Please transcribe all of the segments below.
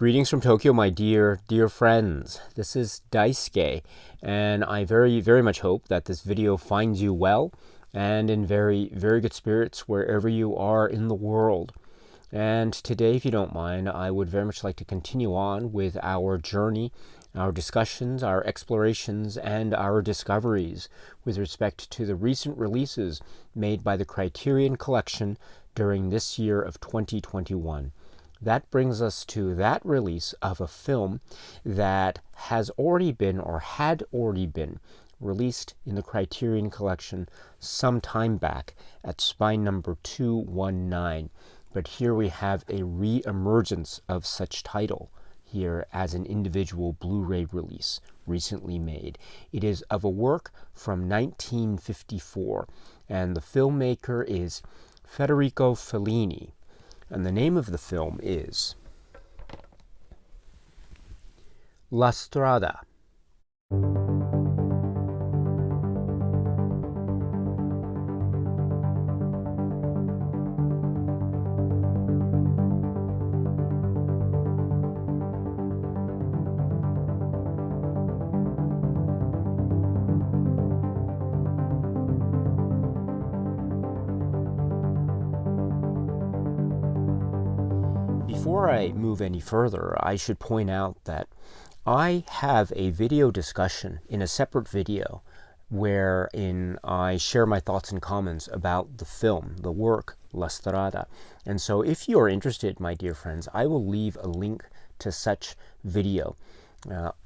Greetings from Tokyo, my dear friends. This is Daisuke, and I very much hope that this video finds you well and in very good spirits wherever you are in the world. And today, if you don't mind, I would very much like to continue on with our journey, our discussions, our explorations, and our discoveries with respect to the recent releases made by the Criterion Collection during this year of 2021. That brings us to that release of a film that has already been or had already been released in the Criterion Collection some time back at spine number 219. But here we have a re-emergence of such title here as an individual Blu-ray release recently made. It is of a work from 1954, and the filmmaker is Federico Fellini. And the name of the film is STRADA. Before I move any further, I should point out that I have a video discussion in a separate video wherein I share my thoughts and comments about the film, the work, STRADA. And so if you are interested, my dear friends, I will leave a link to such video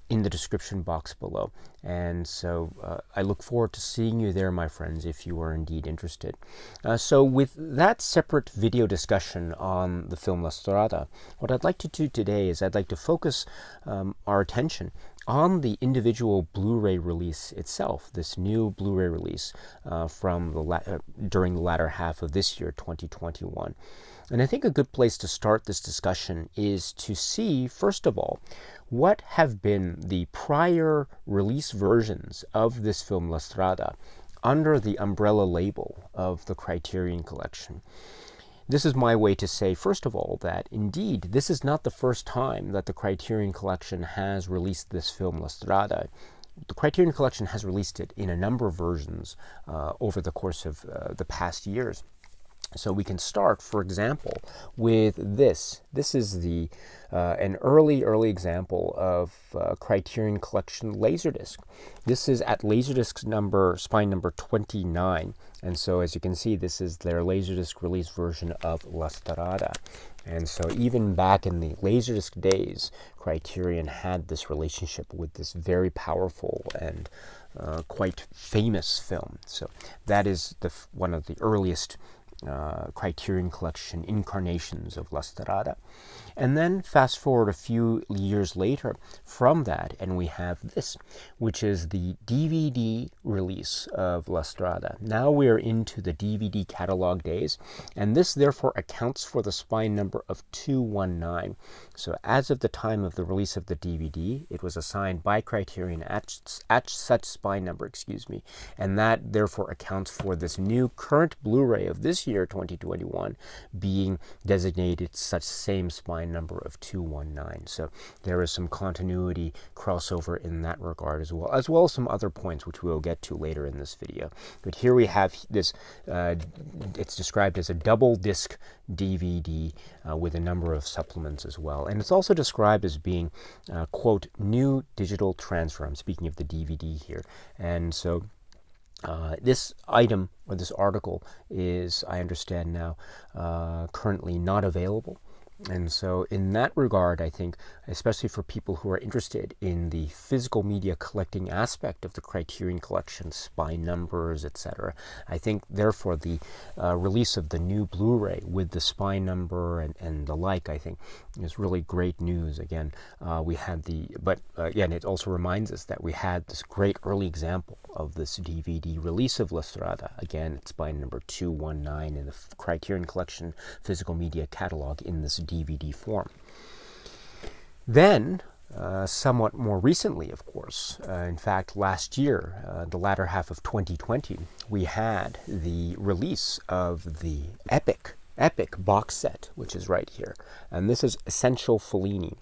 in the description box below. And so I look forward to seeing you there, my friends, if you are indeed interested. So with that separate video discussion on the film STRADA, what I'd like to do today is I'd like to focus our attention on the individual Blu-ray release itself, this new Blu-ray release during the latter half of this year, 2021. And I think a good place to start this discussion is to see, first of all, what have been the prior release versions of this film STRADA under the umbrella label of the Criterion Collection. This is my way to say, first of all, that indeed this is not the first time that the Criterion Collection has released this film STRADA. The Criterion Collection has released it in a number of versions over the course of the past years. So we can start, for example, with this. This is an early example of Criterion Collection Laserdisc. This is at Laserdisc spine number 29. And so as you can see, this is their Laserdisc release version of STRADA. And so even back in the Laserdisc days, Criterion had this relationship with this very powerful and quite famous film. So that is one of the earliest Criterion Collection incarnations of STRADA. And then fast forward a few years later from that, and we have this, which is the DVD release of STRADA. Now we're into the DVD catalog days, and this therefore accounts for the spine number of 219. So as of the time of the release of the DVD, it was assigned by Criterion at such spine number, and that therefore accounts for this new current Blu-ray of this year, 2021, being designated such same spine number of 219. So there is some continuity crossover in that regard as well as some other points which we'll get to later in this video. But here we have this, it's described as a double disc DVD with a number of supplements as well. And it's also described as being, quote, new digital transfer. I'm speaking of the DVD here. And so this item or this article is, I understand now, currently not available. And so in that regard, I think, especially for people who are interested in the physical media collecting aspect of the Criterion Collection, spine numbers, etc., I think, therefore, the release of the new Blu-ray with the spine number and the like, I think, is really great news. Again, we had again, it also reminds us that we had this great early example of this DVD release of STRADA. Again, it's spine number 219 in the Criterion Collection physical media catalog in this DVD form. Then, somewhat more recently, of course, in fact, last year, the latter half of 2020, we had the release of the epic box set, which is right here. And this is Essential Fellini.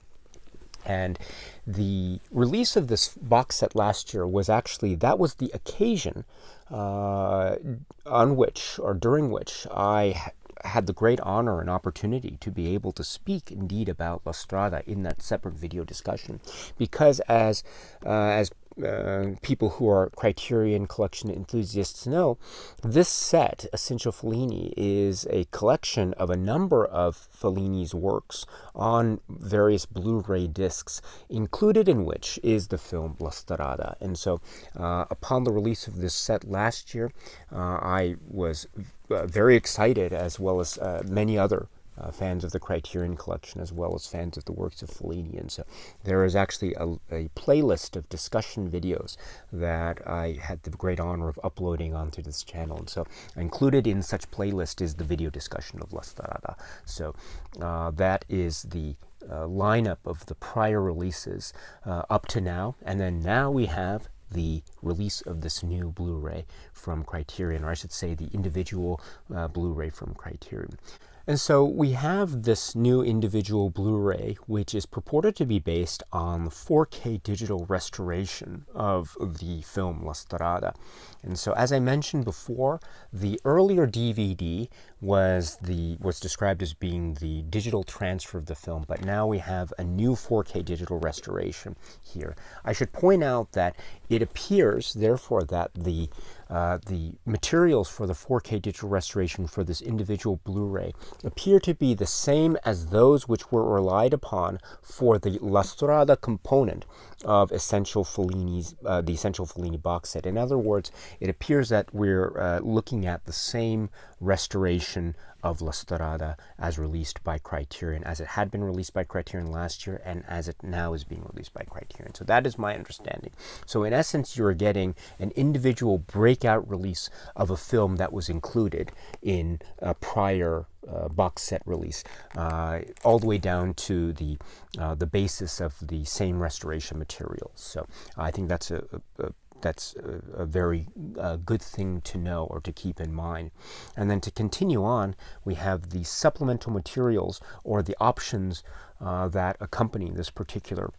And the release of this box set last year was actually, that was the occasion on which, or during which, I had the great honor and opportunity to be able to speak indeed about La Strada in that separate video discussion. Because as people who are Criterion collection enthusiasts know, this set, Essential Fellini, is a collection of a number of Fellini's works on various Blu-ray discs, included in which is the film La Strada. And so upon the release of this set last year, I was very excited, as well as many other fans of the Criterion collection, as well as fans of the works of Fellini. And so there is actually a playlist of discussion videos that I had the great honor of uploading onto this channel. And so included in such playlist is the video discussion of La Strada. So that is the lineup of the prior releases up to now. And then now we have the release of this new Blu-ray from Criterion, or I should say the individual Blu-ray from Criterion. And so we have this new individual Blu-ray, which is purported to be based on the 4K digital restoration of the film La Strada. And so, as I mentioned before, the earlier DVD was described as being the digital transfer of the film, but now we have a new 4K digital restoration here. I should point out that it appears, therefore, that the materials for the 4K digital restoration for this individual Blu-ray appear to be the same as those which were relied upon for the La Strada component of Essential Fellini's, the Essential Fellini box set. In other words, it appears that we're looking at the same restoration of La Strada as released by Criterion, as it had been released by Criterion last year, and as it now is being released by Criterion. So that is my understanding. So in essence, you're getting an individual breakout release of a film that was included in a prior box set release, all the way down to the basis of the same restoration materials. So I think that's a very good thing to know or to keep in mind. And then to continue on, we have the supplemental materials, or the options that accompany this particular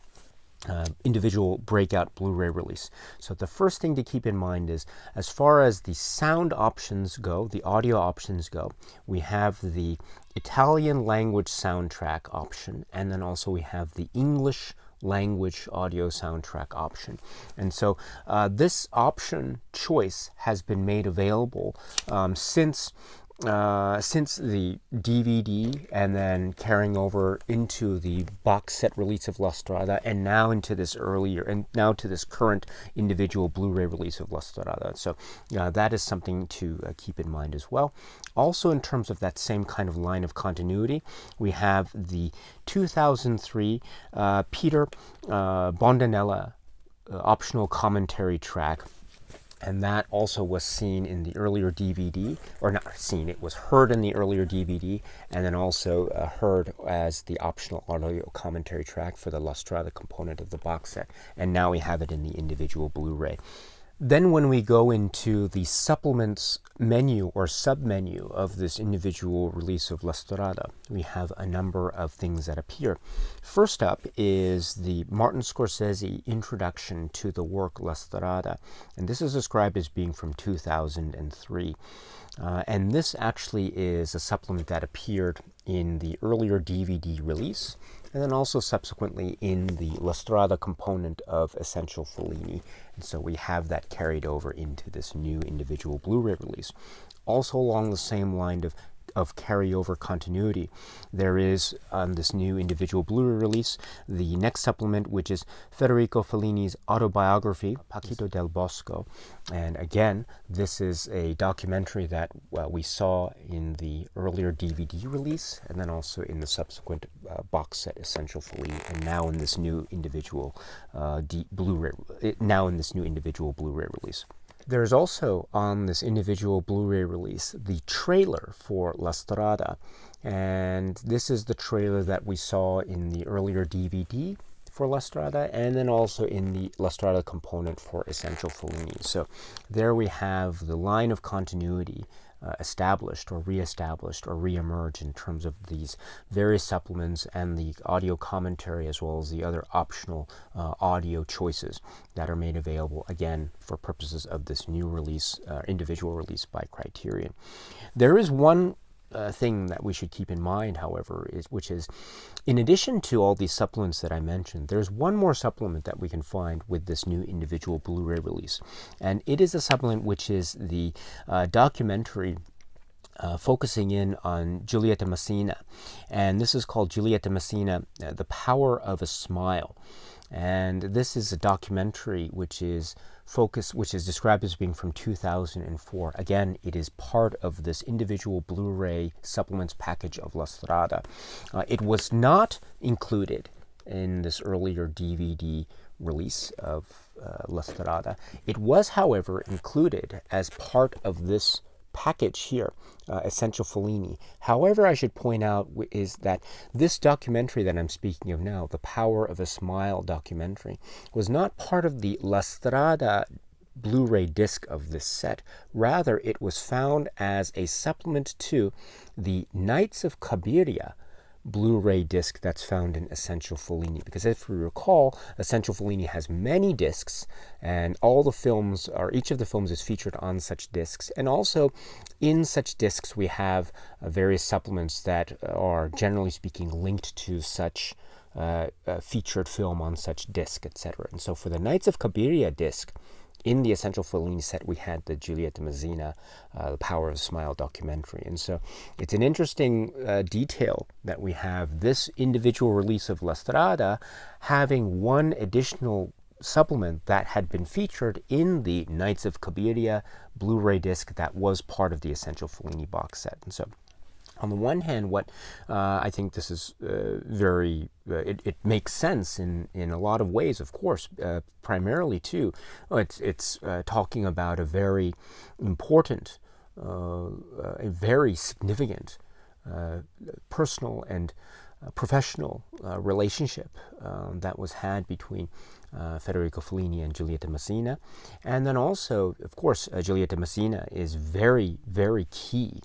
individual breakout Blu-ray release. So the first thing to keep in mind is, as far as the sound options go, the audio options go, we have the Italian language soundtrack option, and then also we have the English language audio soundtrack option. And so this option choice has been made available since the DVD, and then carrying over into the box set release of La Strada, and now into this current individual Blu-ray release of La Strada. So that is something to keep in mind as well. Also, in terms of that same kind of line of continuity, we have the 2003 Peter Bondanella optional commentary track. And that also was seen in the earlier DVD, or not seen, it was heard in the earlier DVD, and then also heard as the optional audio commentary track for the La Strada component of the box set. And now we have it in the individual Blu-ray. Then when we go into the supplements menu or sub-menu of this individual release of La Strada, we have a number of things that appear. First up is the Martin Scorsese introduction to the work La Strada, and this is described as being from 2003. And this actually is a supplement that appeared in the earlier DVD release, and then also subsequently in the La Strada component of Essential Fellini. And so we have that carried over into this new individual Blu-ray release. Also along the same line of carryover continuity, there is on this new individual Blu-ray release the next supplement, which is Federico Fellini's autobiography, Paquito del Bosco. And again, this is a documentary that we saw in the earlier DVD release, and then also in the subsequent box set Essential Fellini, and now in this new individual Blu-ray release. There's also on this individual Blu-ray release the trailer for La Strada, and this is the trailer that we saw in the earlier DVD for La Strada, and then also in the La Strada component for Essential Fellini. So there we have the line of continuity established or reestablished or reemerge in terms of these various supplements and the audio commentary, as well as the other optional audio choices that are made available, again, for purposes of this new release, individual release by Criterion. There is one thing that we should keep in mind, however, which is, in addition to all these supplements that I mentioned, there's one more supplement that we can find with this new individual Blu-ray release, and it is a supplement which is the documentary focusing in on Giulietta Messina, and this is called Giulietta Messina, The Power of a Smile. And this is a documentary which is described as being from 2004. Again, it is part of this individual Blu-ray supplements package of La Strada. It was not included in this earlier DVD release of La Strada. It was, however, included as part of this package here, Essential Fellini. However, I should point out is that this documentary that I'm speaking of now, The Power of a Smile documentary, was not part of the La Strada Blu-ray disc of this set. Rather, it was found as a supplement to the Nights of Cabiria Blu-ray disc that's found in Essential Fellini. Because if we recall, Essential Fellini has many discs, and all the films, or each of the films, is featured on such discs. And also, in such discs, we have various supplements that are, generally speaking, linked to such featured film on such disc, etc. And so for the Nights of Cabiria disc, in the Essential Fellini set, we had the Giulietta Messina, The Power of a Smile documentary. And so it's an interesting detail that we have this individual release of La Strada having one additional supplement that had been featured in the Nights of Cabiria Blu-ray disc that was part of the Essential Fellini box set. And so on the one hand, what I think this is it makes sense in a lot of ways, of course, primarily too. It's talking about a very important, a very significant personal and professional relationship that was had between Federico Fellini and Giulietta Messina. And then also, of course, Giulietta Messina is very, very key.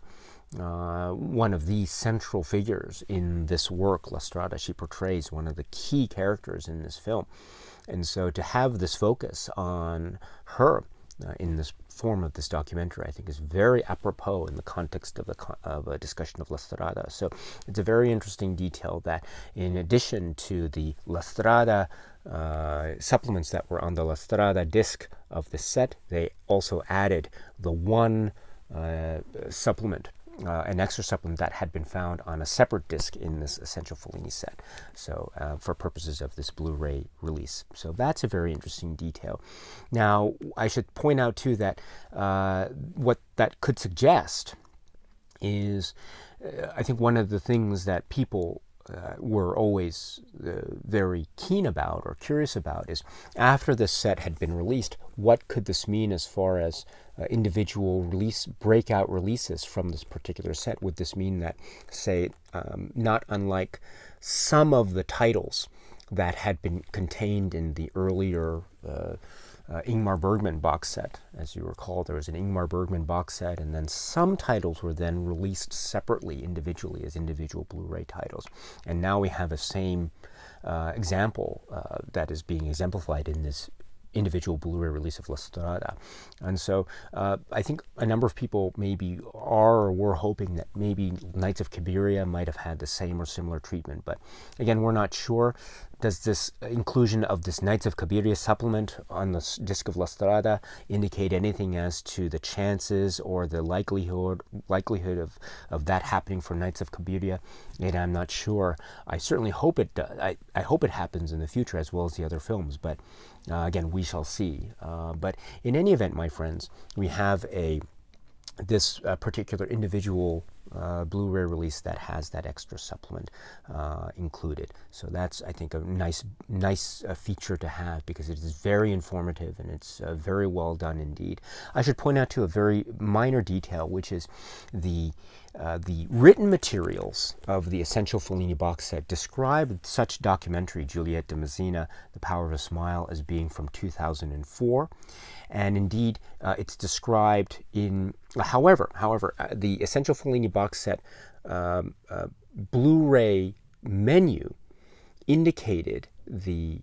One of the central figures in this work, La Strada. She portrays one of the key characters in this film. And so to have this focus on her in this form of this documentary, I think is very apropos in the context of a discussion of La Strada. So it's a very interesting detail that in addition to the La Strada supplements that were on the La Strada disc of the set, they also added the one supplement, an extra supplement that had been found on a separate disc in this Essential Fellini set, so for purposes of this Blu-ray release. So that's a very interesting detail. Now, I should point out too that what that could suggest is, I think one of the things that people were always very keen about or curious about is, after this set had been released, what could this mean as far as individual breakout releases from this particular set? Would this mean that, say, not unlike some of the titles that had been contained in the earlier Ingmar Bergman box set? As you recall, there was an Ingmar Bergman box set, and then some titles were then released separately, individually, as individual Blu-ray titles. And now we have a same example that is being exemplified in this individual Blu-ray release of La Strada. And so I think a number of people maybe are or were hoping that maybe Nights of Cabiria might have had the same or similar treatment. But again, we're not sure. Does this inclusion of this Nights of Cabiria supplement on the disc of La Strada indicate anything as to the chances or the likelihood of that happening for Nights of Cabiria? And I'm not sure. I certainly hope it does. I hope it happens in the future, as well as the other films. But again, we shall see. But in any event, my friends, we have this particular individual Blu-ray release that has that extra supplement included. So that's, I think, a nice feature to have, because it is very informative and it's very well done indeed. I should point out, too, a very minor detail, which is the written materials of the Essential Fellini box set describe such documentary, Juliette de Mazzina, The Power of a Smile, as being from 2004. And indeed, it's described in, however, the Essential Fellini box set Blu-ray menu indicated the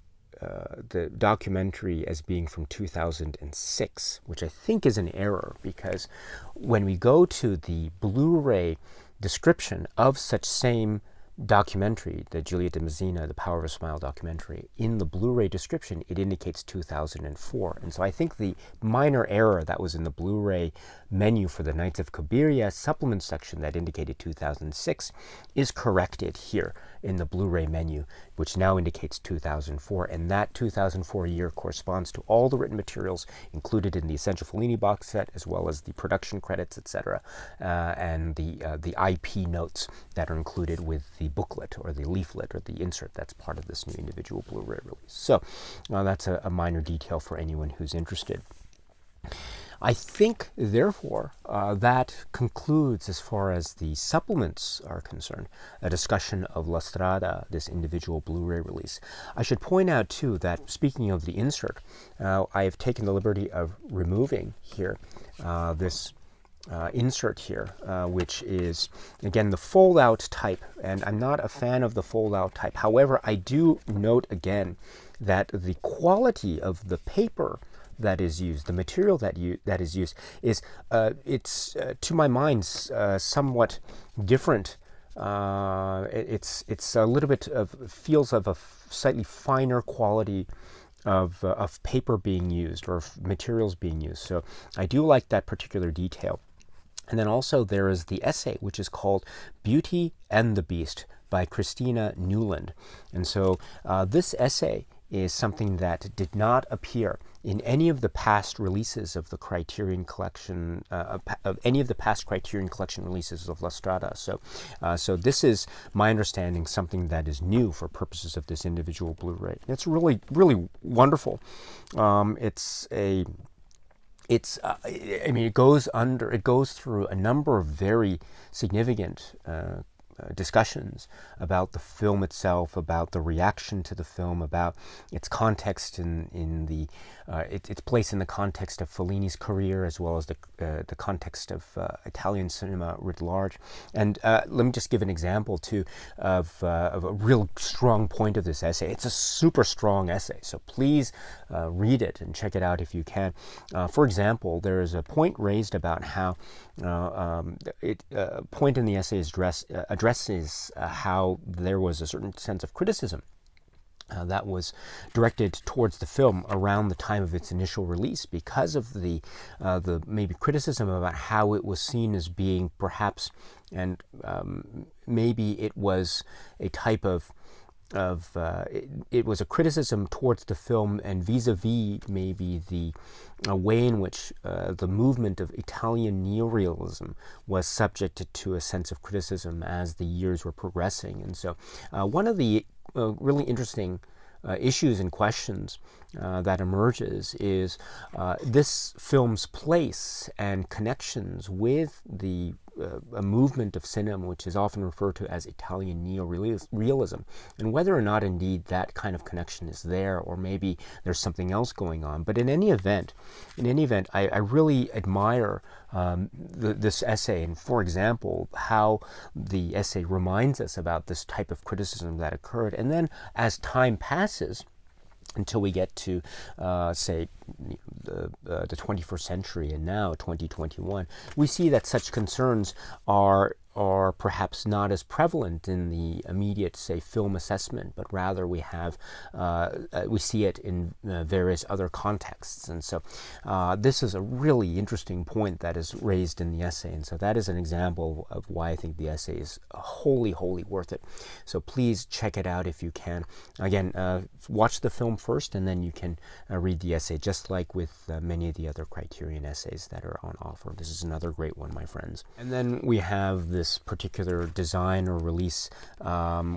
documentary as being from 2006, which I think is an error, because when we go to the Blu-ray description of such same documentary, the Juliette de Mazzina, The Power of a Smile documentary, in the Blu-ray description, it indicates 2004. And so I think the minor error that was in the Blu-ray menu for the Nights of Cabiria supplement section that indicated 2006 is corrected here in the Blu-ray menu, which now indicates 2004. And that 2004 year corresponds to all the written materials included in the Essential Fellini box set, as well as the production credits, etc., and the IP notes that are included with the booklet or the leaflet or the insert that's part of this new individual Blu-ray release. So that's a minor detail for anyone who's interested. I think, therefore, that concludes, as far as the supplements are concerned, a discussion of La Strada, this individual Blu-ray release. I should point out, too, that speaking of the insert, I have taken the liberty of removing here this insert here, which is, again, the fold-out type, and I'm not a fan of the fold-out type. However, I do note again that the quality of the paper that is used, the material that is used, is it's to my mind somewhat different. It's a little bit of feels of a slightly finer quality of paper being used, or of materials being used. So I do like that particular detail. And then also there is the essay, which is called Beauty and the Beast by Christina Newland. And so this essay is something that did not appear in any of the past releases of the Criterion collection, of any of the past Criterion collection releases of La Strada. So this is, my understanding, something that is new for purposes of this individual Blu-ray. It's really, really wonderful. I mean, it goes through a number of very significant discussions about the film itself, about the reaction to the film, about its context its place in the context of Fellini's career, as well as the context of Italian cinema writ large. And let me just give an example too of a real strong point of this essay. It's a super strong essay, so please read it and check it out if you can. For example, there is a point raised about how a point in the essay addresses how there was a certain sense of criticism that was directed towards the film around the time of its initial release, because of the maybe criticism about how it was seen as being perhaps, and maybe it was a type of it was a criticism towards the film, and vis-a-vis maybe the way in which the movement of Italian neorealism was subjected to a sense of criticism as the years were progressing. And so one of the really interesting issues and questions that emerges is this film's place and connections with a movement of cinema which is often referred to as Italian neorealism, and whether or not indeed that kind of connection is there, or maybe there's something else going on. But in any event, I really admire this essay, and for example, how the essay reminds us about this type of criticism that occurred. And then as time passes, until we get to, say, the 21st century, and now 2021, we see that such concerns are perhaps not as prevalent in the immediate, say, film assessment, but rather we see it in various other contexts. And so this is a really interesting point that is raised in the essay, and so that is an example of why I think the essay is wholly worth it. So please check it out if you can. Again, watch the film first, and then you can read the essay, just like with many of the other Criterion essays that are on offer. This is another great one, my friends. And then we have this this particular design or release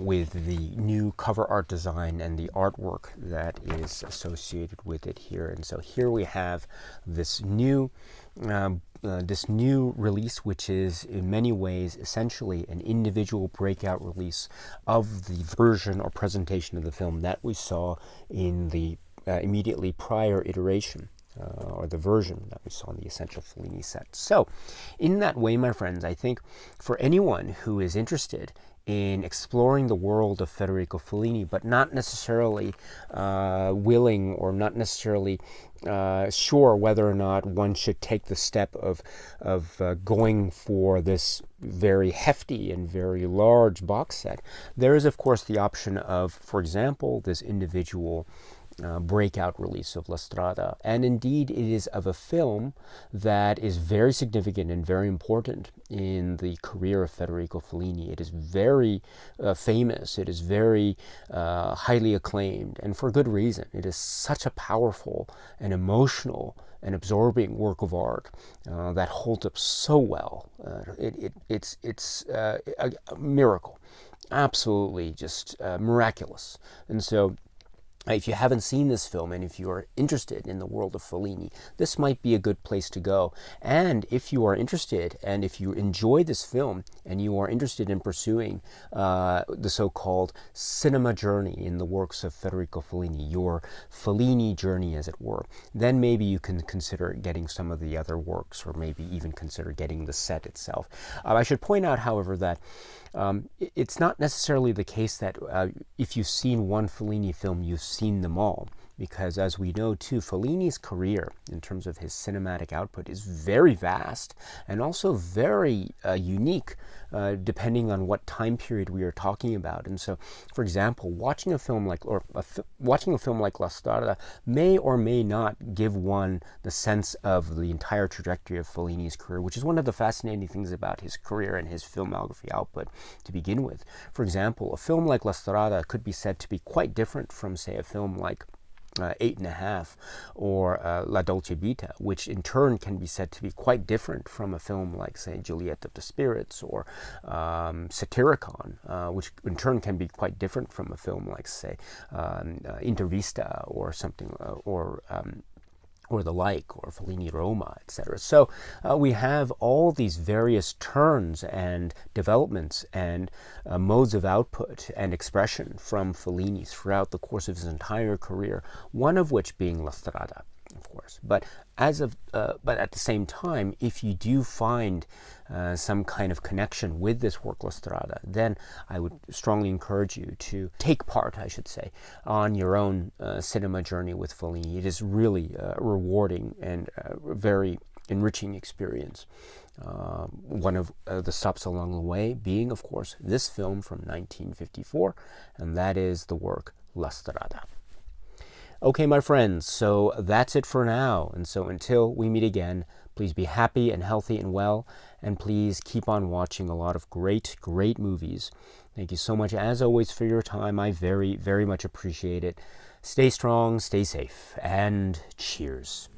with the new cover art design and the artwork that is associated with it here. And so here we have this new release, which is in many ways essentially an individual breakout release of the version or presentation of the film that we saw in the immediately prior iteration. Or the version that we saw in the Essential Fellini set. So, in that way, my friends, I think for anyone who is interested in exploring the world of Federico Fellini, but not necessarily willing or not necessarily sure whether or not one should take the step of going for this very hefty and very large box set, there is, of course, the option of, for example, this individual breakout release of La Strada. And indeed, it is of a film that is very significant and very important in the career of Federico Fellini. It is very famous. It is very highly acclaimed, and for good reason. It is such a powerful and emotional and absorbing work of art that holds up so well. It's a miracle, absolutely just miraculous. And so, if you haven't seen this film and if you are interested in the world of Fellini, this might be a good place to go. And if you are interested and if you enjoy this film and you are interested in pursuing the so-called cinema journey in the works of Federico Fellini, your Fellini journey as it were, then maybe you can consider getting some of the other works, or maybe even consider getting the set itself. I should point out, however, that it's not necessarily the case that if you've seen one Fellini film, you've seen them all. Because as we know too, Fellini's career in terms of his cinematic output is very vast and also very unique depending on what time period we are talking about. And so, for example, watching a film like La Strada may or may not give one the sense of the entire trajectory of Fellini's career, which is one of the fascinating things about his career and his filmography output to begin with. For example, a film like La Strada could be said to be quite different from, say, a film like 8½, or La Dolce Vita, which in turn can be said to be quite different from a film like, say, Juliet of the Spirits, or Satyricon, which in turn can be quite different from a film like, say, Intervista, or something, or the like, or Fellini Roma, etc. So we have all these various turns and developments and modes of output and expression from Fellini throughout the course of his entire career, one of which being La Strada, of course. But but at the same time, if you do find some kind of connection with this work, La Strada, then I would strongly encourage you to take part, I should say, on your own cinema journey with Fellini. It is really a rewarding and very enriching experience. One of the stops along the way being, of course, this film from 1954, and that is the work La Strada. Okay, my friends, so that's it for now. And so until we meet again, please be happy and healthy and well, and please keep on watching a lot of great, great movies. Thank you so much, as always, for your time. I very, very much appreciate it. Stay strong, stay safe, and cheers.